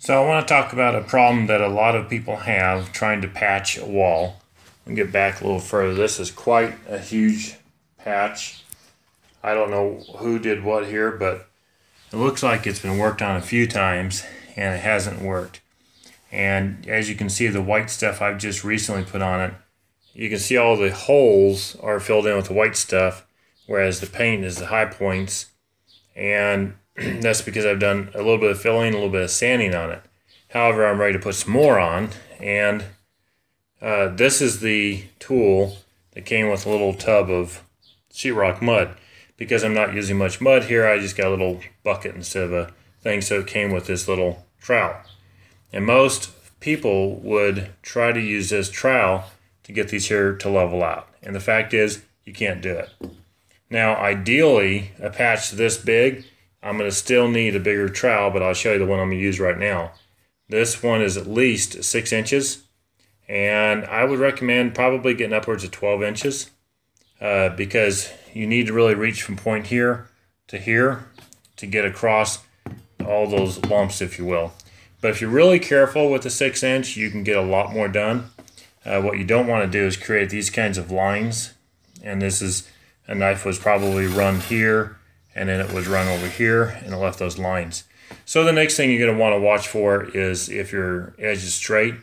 So I want to talk about a problem that a lot of people have trying to patch a wall. Let me get back a little further. This is quite a huge patch. I don't know who did what here, but it looks like it's been worked on a few times and it hasn't worked. And as you can see, the white stuff I've just recently put on it, you can see all the holes are filled in with the white stuff, whereas the paint is the high points. And that's because I've done a little bit of filling, a little bit of sanding on it. However, I'm ready to put some more on, and this is the tool that came with a little tub of sheetrock mud. Because I'm not using much mud here, I just got a little bucket instead of a thing, so it came with this little trowel. And most people would try to use this trowel to get these here to level out. And the fact is, you can't do it. Now, ideally, a patch this big, I'm going to still need a bigger trowel, but I'll show you the one I'm going to use right now. This one is at least 6 inches, and I would recommend probably getting upwards of 12 inches because you need to really reach from point here to get across all those lumps, if you will. But if you're really careful with the 6 inch, you can get a lot more done. What you don't want to do is create these kinds of lines, and this is a knife was probably run here, and then it was run over here, and it left those lines. So the next thing you're going to want to watch for is if your edge is straight,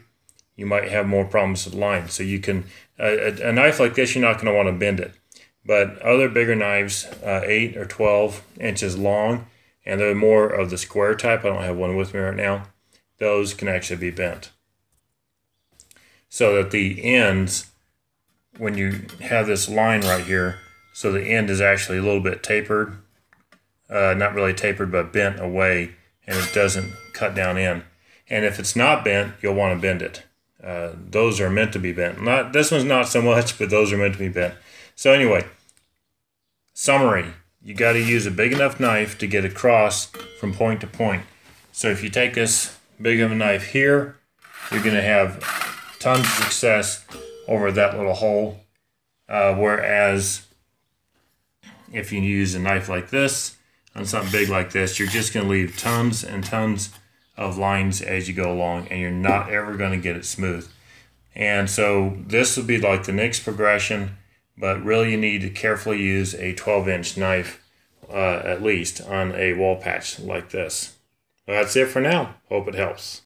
you might have more problems with lines. So you can, a knife like this, you're not going to want to bend it. But other bigger knives, 8 or 12 inches long, and they're more of the square type, I don't have one with me right now, those can actually be bent. So that the ends, when you have this line right here, so the end is actually a little bit tapered, not really tapered, but bent away, and it doesn't cut down in. And if it's not bent, you'll want to bend it. Those are meant to be bent. This one's not so much, but those are meant to be bent. So anyway, summary, you got to use a big enough knife to get across from point to point. So if you take this big of a knife here, you're going to have tons of success over that little hole, whereas if you use a knife like this on something big like this, you're just going to leave tons and tons of lines as you go along, and you're not ever going to get it smooth. And so this will be like the next progression, but really you need to carefully use a 12-inch knife at least on a wall patch like this. Well, that's it for now. Hope it helps.